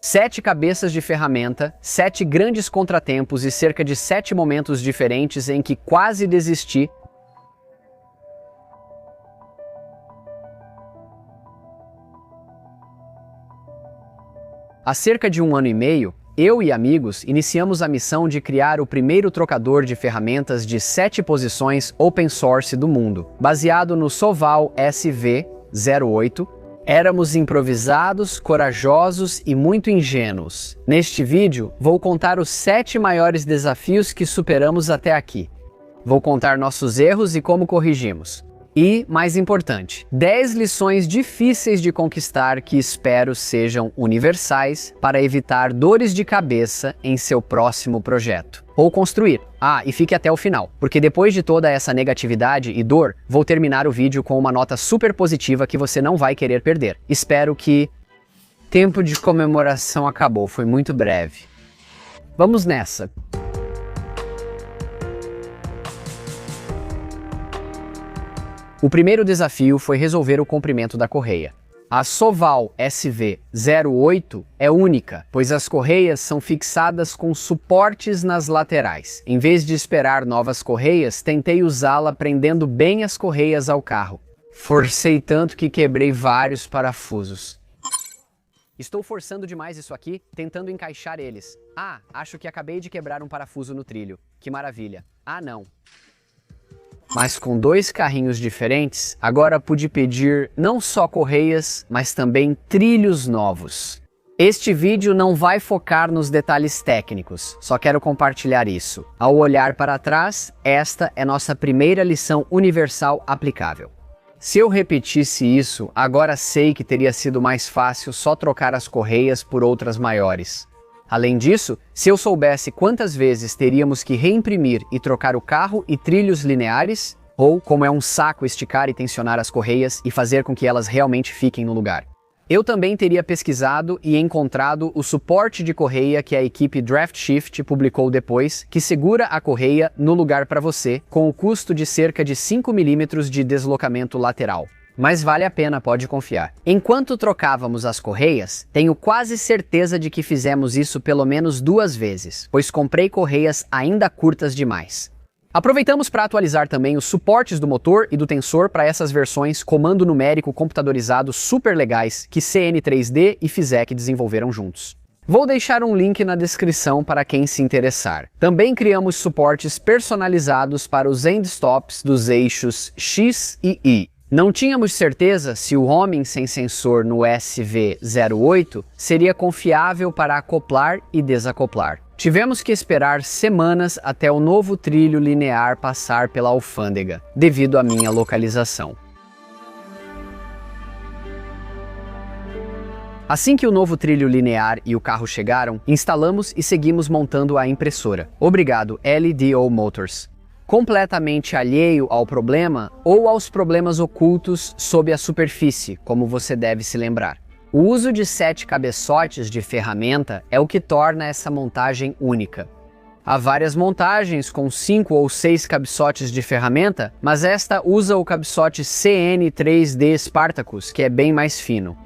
7 cabeças de ferramenta, 7 grandes contratempos e cerca de 7 momentos diferentes em que quase desisti. Há cerca de 1 ano e meio, eu e amigos iniciamos a missão de criar o primeiro trocador de ferramentas de 7 posições open source do mundo, baseado no Soval SV08. Éramos improvisados, corajosos e muito ingênuos. Neste vídeo, vou contar os 7 maiores desafios que superamos até aqui. Vou contar nossos erros e como corrigimos. E, mais importante, 10 lições difíceis de conquistar que espero sejam universais para evitar dores de cabeça em seu próximo projeto ou construir. E fique até o final, porque depois de toda essa negatividade e dor, vou terminar o vídeo com uma nota super positiva que você não vai querer perder. Espero que... Tempo de comemoração acabou, foi muito breve. Vamos nessa! O primeiro desafio foi resolver o comprimento da correia. A Soval SV08 é única, pois as correias são fixadas com suportes nas laterais. Em vez de esperar novas correias, tentei usá-la prendendo bem as correias ao carro. Forcei tanto que quebrei vários parafusos. Estou forçando demais isso aqui, tentando encaixar eles. Acho que acabei de quebrar um parafuso no trilho. Que maravilha. Não. Mas com 2 carrinhos diferentes, agora pude pedir não só correias, mas também trilhos novos. Este vídeo não vai focar nos detalhes técnicos, só quero compartilhar isso. Ao olhar para trás, esta é nossa primeira lição universal aplicável. Se eu repetisse isso, agora sei que teria sido mais fácil só trocar as correias por outras maiores. Além disso, se eu soubesse quantas vezes teríamos que reimprimir e trocar o carro e trilhos lineares, ou como é um saco esticar e tensionar as correias e fazer com que elas realmente fiquem no lugar. Eu também teria pesquisado e encontrado o suporte de correia que a equipe DraftShift publicou depois, que segura a correia no lugar para você, com o custo de cerca de 5 mm de deslocamento lateral. Mas vale a pena, pode confiar. Enquanto trocávamos as correias, tenho quase certeza de que fizemos isso pelo menos 2 vezes, pois comprei correias ainda curtas demais. Aproveitamos para atualizar também os suportes do motor e do tensor para essas versões comando numérico computadorizado super legais que CN3D e Fizek desenvolveram juntos. Vou deixar um link na descrição para quem se interessar. Também criamos suportes personalizados para os endstops dos eixos X e Y. Não tínhamos certeza se o homing sem sensor no SV08 seria confiável para acoplar e desacoplar. Tivemos que esperar semanas até o novo trilho linear passar pela alfândega, devido à minha localização. Assim que o novo trilho linear e o carro chegaram, instalamos e seguimos montando a impressora. Obrigado, LDO Motors. Completamente alheio ao problema ou aos problemas ocultos sob a superfície, como você deve se lembrar. O uso de 7 cabeçotes de ferramenta é o que torna essa montagem única. Há várias montagens com 5 ou 6 cabeçotes de ferramenta, mas esta usa o cabeçote CN3D Spartacus, que é bem mais fino.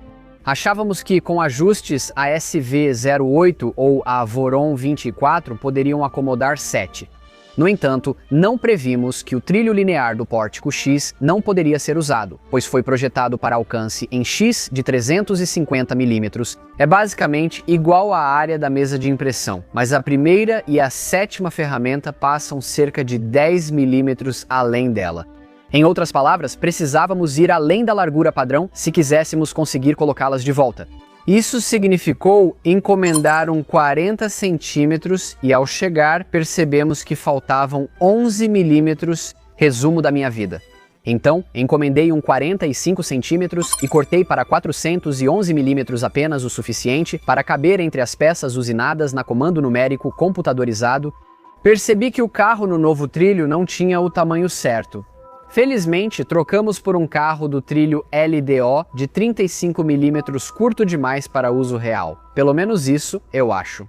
Achávamos que com ajustes a SV08 ou a Voron 24 poderiam acomodar 7. No entanto, não previmos que o trilho linear do pórtico X não poderia ser usado, pois foi projetado para alcance em X de 350 mm. É basicamente igual à área da mesa de impressão, mas a primeira e a 7ª ferramenta passam cerca de 10 mm além dela. Em outras palavras, precisávamos ir além da largura padrão se quiséssemos conseguir colocá-las de volta. Isso significou encomendar um 40 centímetros e ao chegar percebemos que faltavam 11 milímetros, resumo da minha vida. Então, encomendei um 45 centímetros e cortei para 411 milímetros apenas o suficiente para caber entre as peças usinadas na comando numérico computadorizado. Percebi que o carro no novo trilho não tinha o tamanho certo. Felizmente, trocamos por um carro do trilho LDO de 35 mm curto demais para uso real. Pelo menos isso, eu acho.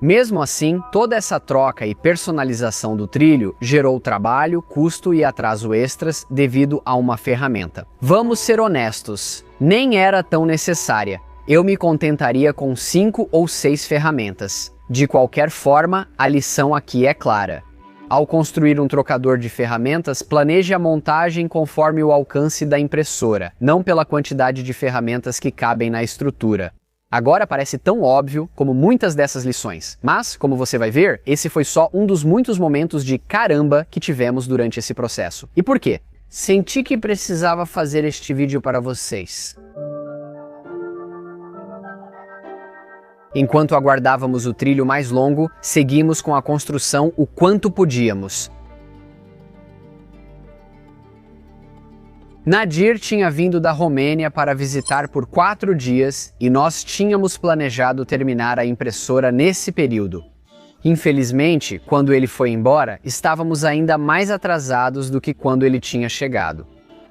Mesmo assim, toda essa troca e personalização do trilho gerou trabalho, custo e atraso extras devido a uma ferramenta. Vamos ser honestos, nem era tão necessária. eu me contentaria com 5 ou 6 ferramentas. De qualquer forma, a lição aqui é clara. Ao construir um trocador de ferramentas, planeje a montagem conforme o alcance da impressora, não pela quantidade de ferramentas que cabem na estrutura. Agora parece tão óbvio como muitas dessas lições, mas, como você vai ver, esse foi só um dos muitos momentos de caramba que tivemos durante esse processo. E por quê? Senti que precisava fazer este vídeo para vocês. Enquanto aguardávamos o trilho mais longo, seguimos com a construção o quanto podíamos. Nadir tinha vindo da Romênia para visitar por 4 dias e nós tínhamos planejado terminar a impressora nesse período. Infelizmente, quando ele foi embora, estávamos ainda mais atrasados do que quando ele tinha chegado.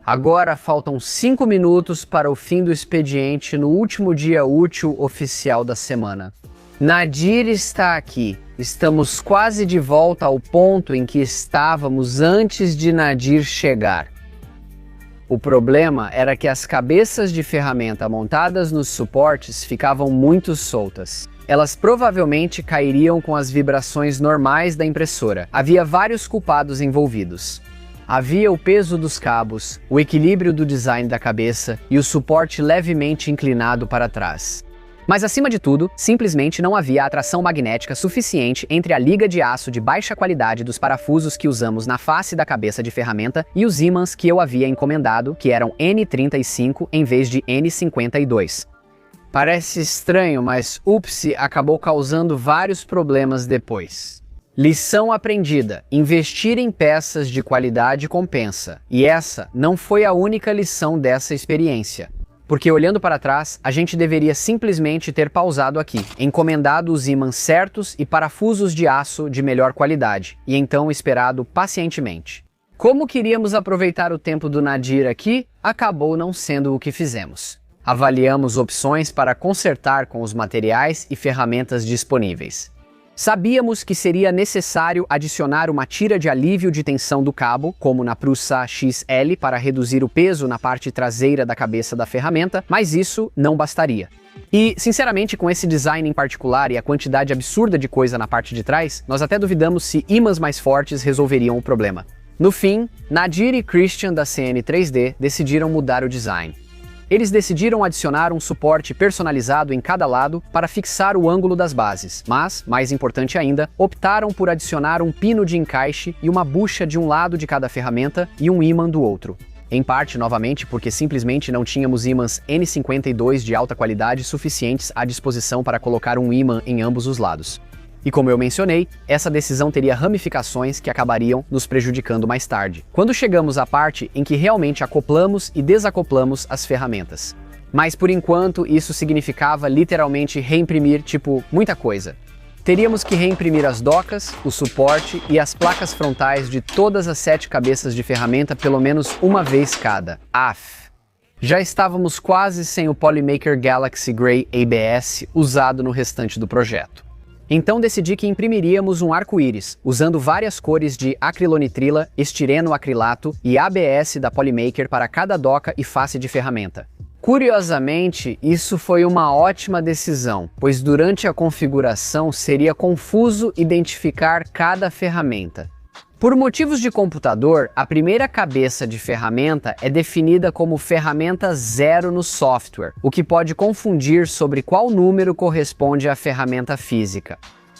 Agora faltam 5 minutos para o fim do expediente no último dia útil oficial da semana. Nadir está aqui. Estamos quase de volta ao ponto em que estávamos antes de Nadir chegar. O problema era que as cabeças de ferramenta montadas nos suportes ficavam muito soltas. Elas provavelmente cairiam com as vibrações normais da impressora. Havia vários culpados envolvidos. Havia o peso dos cabos, o equilíbrio do design da cabeça e o suporte levemente inclinado para trás. Mas acima de tudo, simplesmente não havia atração magnética suficiente entre a liga de aço de baixa qualidade dos parafusos que usamos na face da cabeça de ferramenta e os ímãs que eu havia encomendado, que eram N35 em vez de N52. Parece estranho, mas UPSI acabou causando vários problemas depois. Lição aprendida: investir em peças de qualidade compensa. E essa não foi a única lição dessa experiência. Porque olhando para trás, a gente deveria simplesmente ter pausado aqui, encomendado os ímãs certos e parafusos de aço de melhor qualidade, e então esperado pacientemente. Como queríamos aproveitar o tempo do Nadir aqui, acabou não sendo o que fizemos. Avaliamos opções para consertar com os materiais e ferramentas disponíveis. Sabíamos que seria necessário adicionar uma tira de alívio de tensão do cabo, como na Prusa XL, para reduzir o peso na parte traseira da cabeça da ferramenta, mas isso não bastaria. E, sinceramente, com esse design em particular e a quantidade absurda de coisa na parte de trás, nós até duvidamos se ímãs mais fortes resolveriam o problema. No fim, Nadir e Christian da CN3D decidiram mudar o design. Eles decidiram adicionar um suporte personalizado em cada lado para fixar o ângulo das bases, mas, mais importante ainda, optaram por adicionar um pino de encaixe e uma bucha de um lado de cada ferramenta e um ímã do outro. Em parte, novamente, porque simplesmente não tínhamos ímãs N52 de alta qualidade suficientes à disposição para colocar um ímã em ambos os lados. E como eu mencionei, essa decisão teria ramificações que acabariam nos prejudicando mais tarde, quando chegamos à parte em que realmente acoplamos e desacoplamos as ferramentas. Mas por enquanto isso significava literalmente reimprimir, muita coisa. Teríamos que reimprimir as docas, o suporte e as placas frontais de todas as 7 cabeças de ferramenta pelo menos uma vez cada. Já estávamos quase sem o Polymaker Galaxy Grey ABS usado no restante do projeto. Então decidi que imprimiríamos um arco-íris, usando várias cores de acrilonitrila, estireno acrilato e ABS da Polymaker para cada doca e face de ferramenta. Curiosamente, isso foi uma ótima decisão, pois durante a configuração seria confuso identificar cada ferramenta. Por motivos de computador, a primeira cabeça de ferramenta é definida como ferramenta 0 no software, o que pode confundir sobre qual número corresponde à ferramenta física.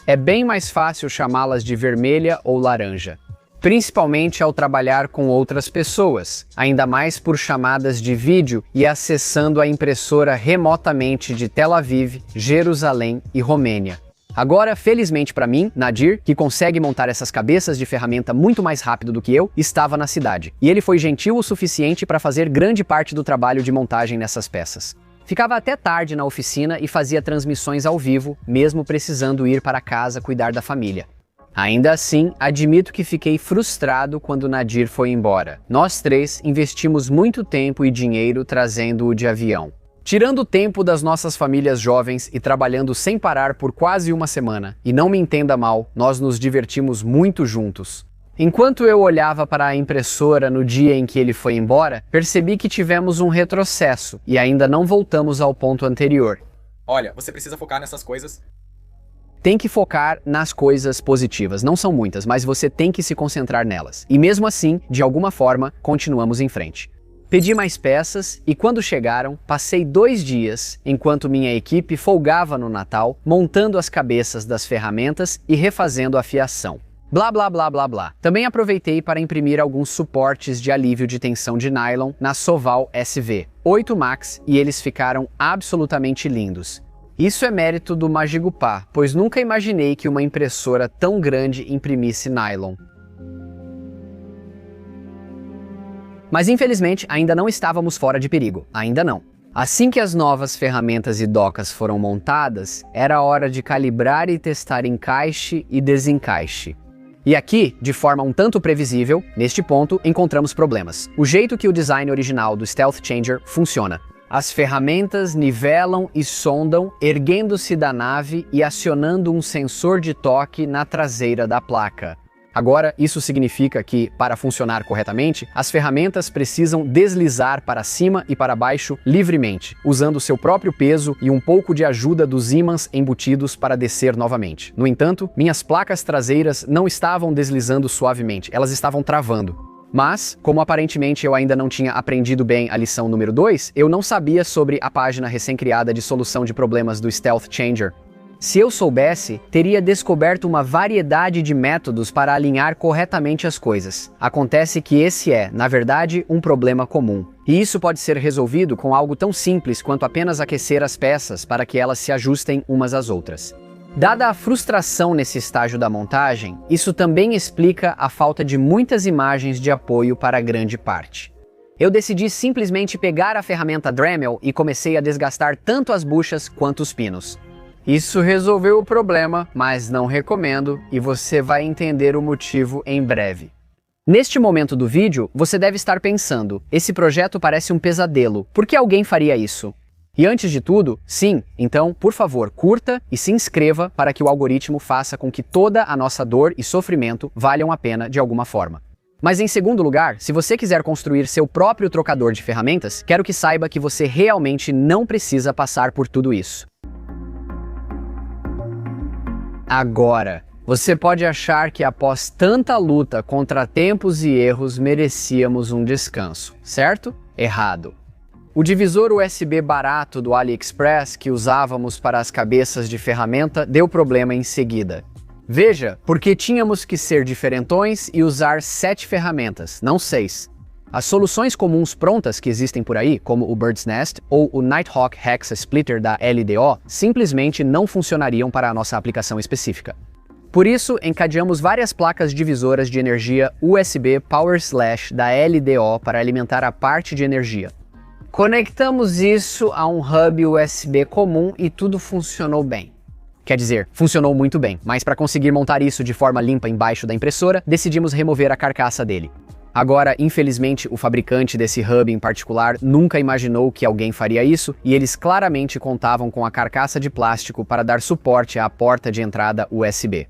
É bem mais fácil chamá-las de vermelha ou laranja, principalmente ao trabalhar com outras pessoas, ainda mais por chamadas de vídeo e acessando a impressora remotamente de Tel Aviv, Jerusalém e Romênia. Agora, felizmente para mim, Nadir, que consegue montar essas cabeças de ferramenta muito mais rápido do que eu, estava na cidade. E ele foi gentil o suficiente para fazer grande parte do trabalho de montagem nessas peças. Ficava até tarde na oficina e fazia transmissões ao vivo, mesmo precisando ir para casa cuidar da família. Ainda assim, admito que fiquei frustrado quando Nadir foi embora. Nós 3 investimos muito tempo e dinheiro trazendo-o de avião. Tirando o tempo das nossas famílias jovens e trabalhando sem parar por quase uma semana, e não me entenda mal, nós nos divertimos muito juntos. Enquanto eu olhava para a impressora no dia em que ele foi embora, percebi que tivemos um retrocesso e ainda não voltamos ao ponto anterior. Olha, você precisa focar nessas coisas. Tem que focar nas coisas positivas. Não são muitas, mas você tem que se concentrar nelas. E mesmo assim, de alguma forma, continuamos em frente. Pedi mais peças e quando chegaram, passei 2 dias, enquanto minha equipe folgava no Natal, montando as cabeças das ferramentas e refazendo a fiação. Blá blá blá blá blá. Também aproveitei para imprimir alguns suportes de alívio de tensão de nylon na Soval SV 8 Max e eles ficaram absolutamente lindos. Isso é mérito do Magigupá, pois nunca imaginei que uma impressora tão grande imprimisse nylon. Mas infelizmente ainda não estávamos fora de perigo, ainda não. Assim que as novas ferramentas e docas foram montadas, era hora de calibrar e testar encaixe e desencaixe. E aqui, de forma um tanto previsível, neste ponto, encontramos problemas. O jeito que o design original do Stealth Changer funciona. As ferramentas nivelam e sondam, erguendo-se da nave e acionando um sensor de toque na traseira da placa. Agora, isso significa que, para funcionar corretamente, as ferramentas precisam deslizar para cima e para baixo livremente, usando seu próprio peso e um pouco de ajuda dos ímãs embutidos para descer novamente. No entanto, minhas placas traseiras não estavam deslizando suavemente, elas estavam travando. Mas, como aparentemente eu ainda não tinha aprendido bem a lição número 2, eu não sabia sobre a página recém-criada de solução de problemas do Stealth Changer. Se eu soubesse, teria descoberto uma variedade de métodos para alinhar corretamente as coisas. Acontece que esse é, na verdade, um problema comum. E isso pode ser resolvido com algo tão simples quanto apenas aquecer as peças para que elas se ajustem umas às outras. Dada a frustração nesse estágio da montagem, isso também explica a falta de muitas imagens de apoio para grande parte. Eu decidi simplesmente pegar a ferramenta Dremel e comecei a desgastar tanto as buchas quanto os pinos. Isso resolveu o problema, mas não recomendo e você vai entender o motivo em breve. Neste momento do vídeo, você deve estar pensando, esse projeto parece um pesadelo, por que alguém faria isso? E antes de tudo, sim, então, por favor, curta e se inscreva para que o algoritmo faça com que toda a nossa dor e sofrimento valham a pena de alguma forma. Mas em segundo lugar, se você quiser construir seu próprio trocador de ferramentas, quero que saiba que você realmente não precisa passar por tudo isso. Agora, você pode achar que após tanta luta, contratempos e erros, merecíamos um descanso, certo? Errado. O divisor USB barato do AliExpress que usávamos para as cabeças de ferramenta deu problema em seguida. Veja, porque tínhamos que ser diferentões e usar 7 ferramentas, não 6. As soluções comuns prontas que existem por aí, como o Bird's Nest ou o Nighthawk Hexa Splitter da LDO, simplesmente não funcionariam para a nossa aplicação específica. Por isso, encadeamos várias placas divisoras de energia USB Power Slash da LDO para alimentar a parte de energia. Conectamos isso a um hub USB comum e tudo funcionou bem. Quer dizer, funcionou muito bem, mas para conseguir montar isso de forma limpa embaixo da impressora, decidimos remover a carcaça dele. Agora, infelizmente, o fabricante desse hub em particular nunca imaginou que alguém faria isso e eles claramente contavam com a carcaça de plástico para dar suporte à porta de entrada USB.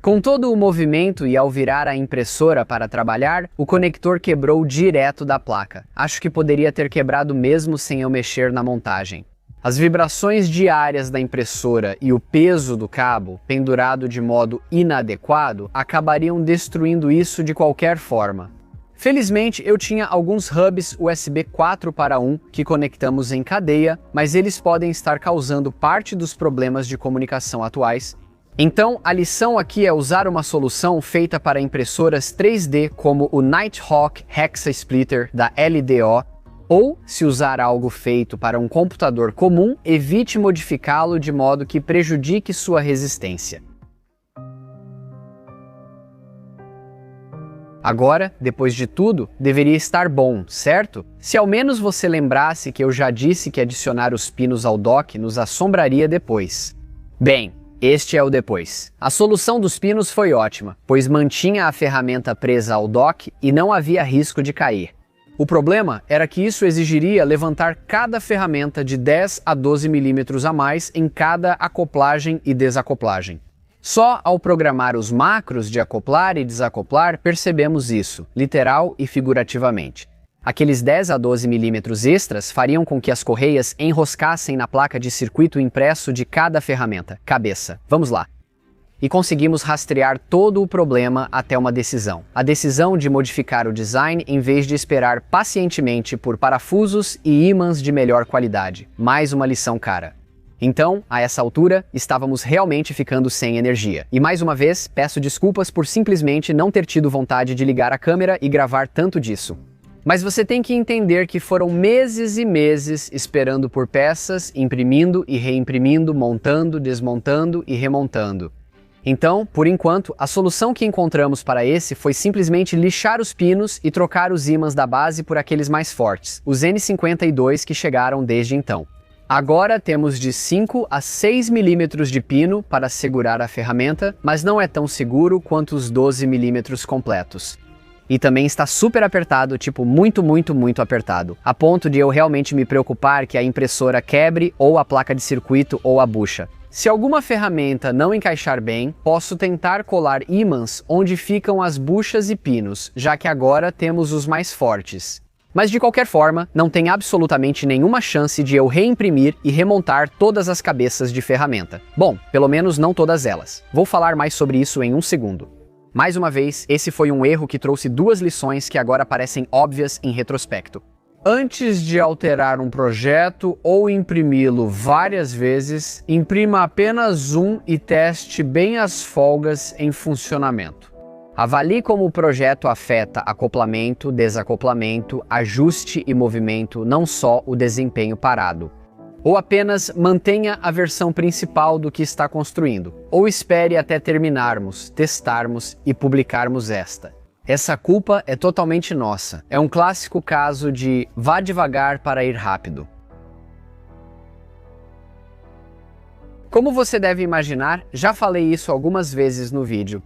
Com todo o movimento e ao virar a impressora para trabalhar, o conector quebrou direto da placa. Acho que poderia ter quebrado mesmo sem eu mexer na montagem. As vibrações diárias da impressora e o peso do cabo, pendurado de modo inadequado, acabariam destruindo isso de qualquer forma. Felizmente, eu tinha alguns hubs USB 4:1 que conectamos em cadeia, mas eles podem estar causando parte dos problemas de comunicação atuais. Então, a lição aqui é usar uma solução feita para impressoras 3D como o Nighthawk Hexa Splitter da LDO, ou, se usar algo feito para um computador comum, evite modificá-lo de modo que prejudique sua resistência. Agora, depois de tudo, deveria estar bom, certo? Se ao menos você lembrasse que eu já disse que adicionar os pinos ao dock nos assombraria depois. Bem, este é o depois. A solução dos pinos foi ótima, pois mantinha a ferramenta presa ao dock e não havia risco de cair. O problema era que isso exigiria levantar cada ferramenta de 10 a 12 milímetros a mais em cada acoplagem e desacoplagem. Só ao programar os macros de acoplar e desacoplar percebemos isso, literal e figurativamente. Aqueles 10 a 12 milímetros extras fariam com que as correias enroscassem na placa de circuito impresso de cada ferramenta, cabeça. Vamos lá. E conseguimos rastrear todo o problema até uma decisão. A decisão de modificar o design em vez de esperar pacientemente por parafusos e ímãs de melhor qualidade. Mais uma lição cara. Então, a essa altura, estávamos realmente ficando sem energia. E mais uma vez, peço desculpas por simplesmente não ter tido vontade de ligar a câmera e gravar tanto disso. Mas você tem que entender que foram meses e meses esperando por peças, imprimindo e reimprimindo, montando, desmontando e remontando. Então, por enquanto, a solução que encontramos para esse foi simplesmente lixar os pinos e trocar os ímãs da base por aqueles mais fortes, os N52 que chegaram desde então. Agora temos de 5 a 6 milímetros de pino para segurar a ferramenta, mas não é tão seguro quanto os 12 milímetros completos. E também está super apertado, tipo muito apertado, a ponto de eu realmente me preocupar que a impressora quebre ou a placa de circuito ou a bucha. Se alguma ferramenta não encaixar bem, posso tentar colar ímãs onde ficam as buchas e pinos, já que agora temos os mais fortes. Mas de qualquer forma, não tem absolutamente nenhuma chance de eu reimprimir e remontar todas as cabeças de ferramenta. Bom, pelo menos não todas elas. Vou falar mais sobre isso em um segundo. Mais uma vez, esse foi um erro que trouxe duas lições que agora parecem óbvias em retrospecto. Antes de alterar um projeto ou imprimi-lo várias vezes, imprima apenas um e teste bem as folgas em funcionamento. Avalie como o projeto afeta acoplamento, desacoplamento, ajuste e movimento, não só o desempenho parado. Ou apenas mantenha a versão principal do que está construindo. Ou espere até terminarmos, testarmos e publicarmos esta. Essa culpa é totalmente nossa. É um clássico caso de vá devagar para ir rápido. Como você deve imaginar, já falei isso algumas vezes no vídeo.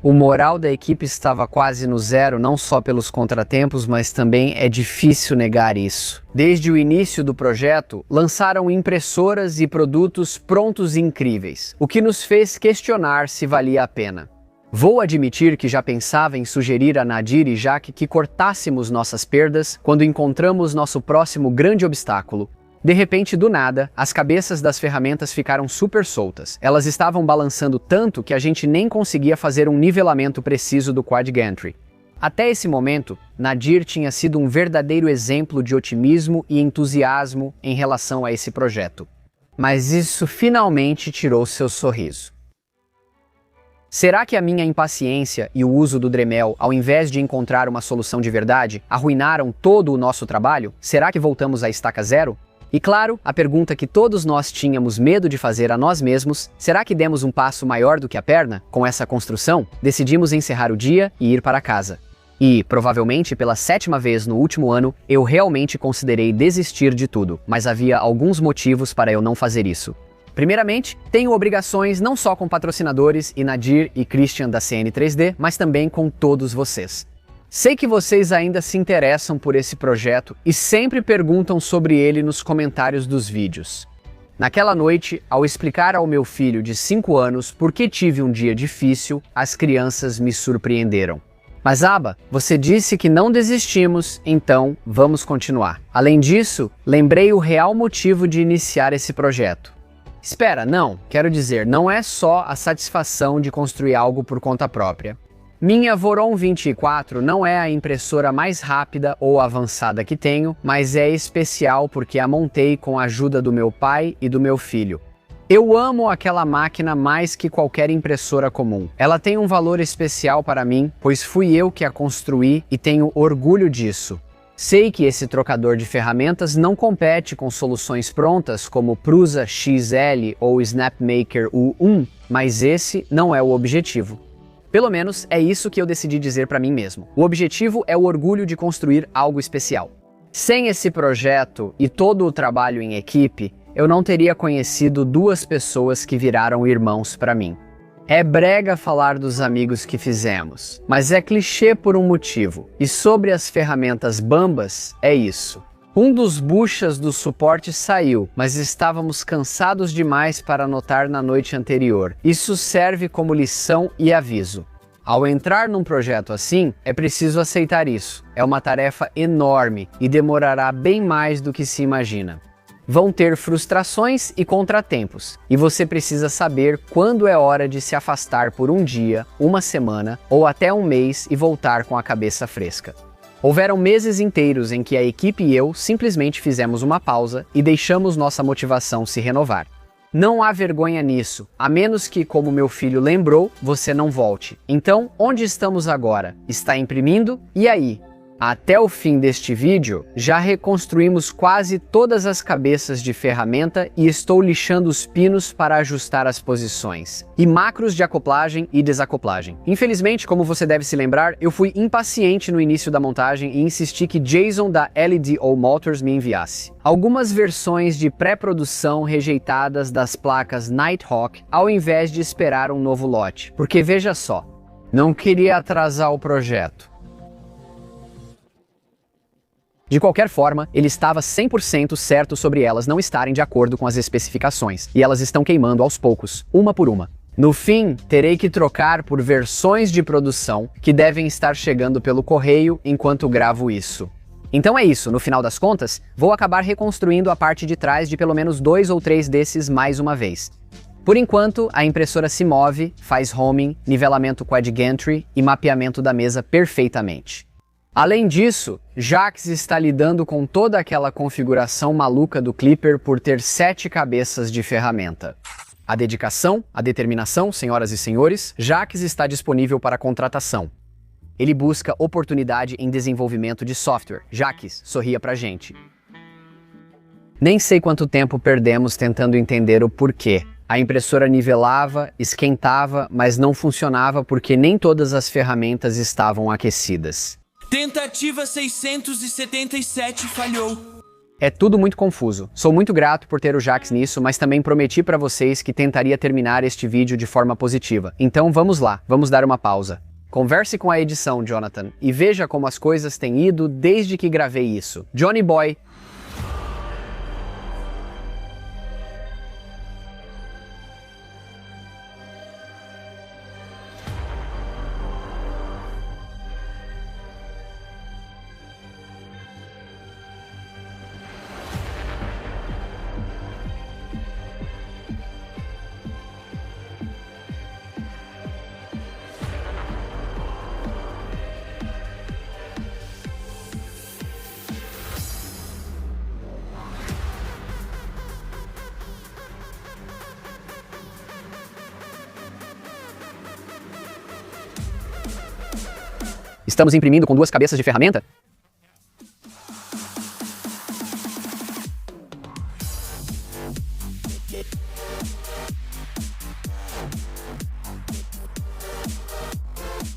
O moral da equipe estava quase no zero, não só pelos contratempos, mas também é difícil negar isso. Desde o início do projeto, lançaram impressoras e produtos prontos e incríveis, o que nos fez questionar se valia a pena. Vou admitir que já pensava em sugerir a Nadir e Jaque que cortássemos nossas perdas quando encontramos nosso próximo grande obstáculo. De repente, do nada, as cabeças das ferramentas ficaram super soltas. Elas estavam balançando tanto que a gente nem conseguia fazer um nivelamento preciso do quad gantry. Até esse momento, Nadir tinha sido um verdadeiro exemplo de otimismo e entusiasmo em relação a esse projeto. Mas isso finalmente tirou seu sorriso. Será que a minha impaciência e o uso do Dremel, ao invés de encontrar uma solução de verdade, arruinaram todo o nosso trabalho? Será que voltamos à estaca zero? E claro, a pergunta que todos nós tínhamos medo de fazer a nós mesmos, será que demos um passo maior do que a perna? Com essa construção, decidimos encerrar o dia e ir para casa. E, provavelmente pela 7ª vez no último ano, eu realmente considerei desistir de tudo, mas havia alguns motivos para eu não fazer isso. Primeiramente, tenho obrigações não só com patrocinadores e Nadir e Christian da CN3D, mas também com todos vocês. Sei que vocês ainda se interessam por esse projeto e sempre perguntam sobre ele nos comentários dos vídeos. Naquela noite, ao explicar ao meu filho de 5 anos por que tive um dia difícil, as crianças me surpreenderam. Mas Abba, você disse que não desistimos, então vamos continuar. Além disso, lembrei o real motivo de iniciar esse projeto. Espera, não, quero dizer, não é só a satisfação de construir algo por conta própria. Minha Voron 24 não é a impressora mais rápida ou avançada que tenho, mas é especial porque a montei com a ajuda do meu pai e do meu filho. Eu amo aquela máquina mais que qualquer impressora comum. Ela tem um valor especial para mim, pois fui eu que a construí e tenho orgulho disso. Sei que esse trocador de ferramentas não compete com soluções prontas como Prusa XL ou Snapmaker U1, mas esse não é o objetivo. Pelo menos é isso que eu decidi dizer para mim mesmo. O objetivo é o orgulho de construir algo especial. Sem esse projeto e todo o trabalho em equipe, eu não teria conhecido duas pessoas que viraram irmãos para mim. É brega falar dos amigos que fizemos, mas é clichê por um motivo. E sobre as ferramentas bambas, é isso. Um dos buchas do suporte saiu, mas estávamos cansados demais para notar na noite anterior. Isso serve como lição e aviso. Ao entrar num projeto assim, é preciso aceitar isso. É uma tarefa enorme e demorará bem mais do que se imagina. Vão ter frustrações e contratempos, e você precisa saber quando é hora de se afastar por um dia, uma semana ou até um mês e voltar com a cabeça fresca. Houveram meses inteiros em que a equipe e eu simplesmente fizemos uma pausa e deixamos nossa motivação se renovar. Não há vergonha nisso, a menos que, como meu filho lembrou, você não volte. Então, onde estamos agora? Está imprimindo? E aí? Até o fim deste vídeo, já reconstruímos quase todas as cabeças de ferramenta e estou lixando os pinos para ajustar as posições, e macros de acoplagem e desacoplagem. Infelizmente, como você deve se lembrar, eu fui impaciente no início da montagem e insisti que Jason da LDO Motors me enviasse algumas versões de pré-produção rejeitadas das placas Nighthawk ao invés de esperar um novo lote, porque veja só, não queria atrasar o projeto. De qualquer forma, ele estava 100% certo sobre elas não estarem de acordo com as especificações, e elas estão queimando aos poucos, uma por uma. No fim, terei que trocar por versões de produção que devem estar chegando pelo correio enquanto gravo isso. Então é isso, no final das contas, vou acabar reconstruindo a parte de trás de pelo menos 2 ou 3 desses mais uma vez. Por enquanto, a impressora se move, faz homing, nivelamento quad gantry e mapeamento da mesa perfeitamente. Além disso, Jax está lidando com toda aquela configuração maluca do Clipper por ter 7 cabeças de ferramenta. A dedicação, a determinação, senhoras e senhores, Jax está disponível para contratação. Ele busca oportunidade em desenvolvimento de software. Jax, sorria pra gente. Nem sei quanto tempo perdemos tentando entender o porquê. A impressora nivelava, esquentava, mas não funcionava porque nem todas as ferramentas estavam aquecidas. Tentativa 677 falhou. É tudo muito confuso. Sou muito grato por ter o Jax nisso, mas também prometi para vocês que tentaria terminar este vídeo de forma positiva. Então vamos lá, vamos dar uma pausa. Converse com a edição, Jonathan, e veja como as coisas têm ido desde que gravei isso. Johnny Boy. Estamos imprimindo com 2 cabeças de ferramenta?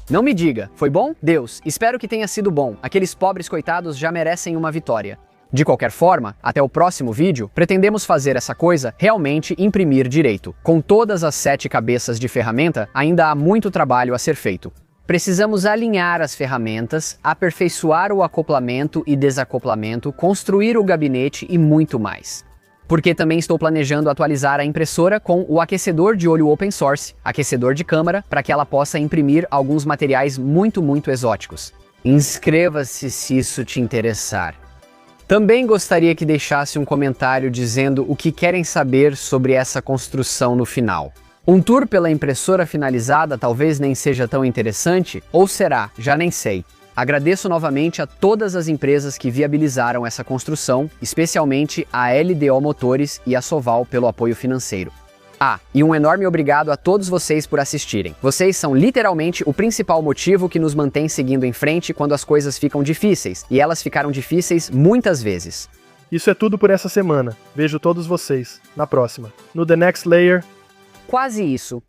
Não me diga, foi bom? Deus, espero que tenha sido bom. Aqueles pobres coitados já merecem uma vitória. De qualquer forma, até o próximo vídeo, pretendemos fazer essa coisa realmente imprimir direito. Com todas as 7 cabeças de ferramenta, ainda há muito trabalho a ser feito. Precisamos alinhar as ferramentas, aperfeiçoar o acoplamento e desacoplamento, construir o gabinete e muito mais. Porque também estou planejando atualizar a impressora com o aquecedor de olho open source, aquecedor de câmara, para que ela possa imprimir alguns materiais muito exóticos. Inscreva-se se isso te interessar. Também gostaria que deixasse um comentário dizendo o que querem saber sobre essa construção no final. Um tour pela impressora finalizada talvez nem seja tão interessante, ou será, já nem sei. Agradeço novamente a todas as empresas que viabilizaram essa construção, especialmente a LDO Motores e a Soval pelo apoio financeiro. E um enorme obrigado a todos vocês por assistirem. Vocês são literalmente o principal motivo que nos mantém seguindo em frente quando as coisas ficam difíceis, e elas ficaram difíceis muitas vezes. Isso é tudo por essa semana. Vejo todos vocês na próxima. No The Next Layer. Quase isso.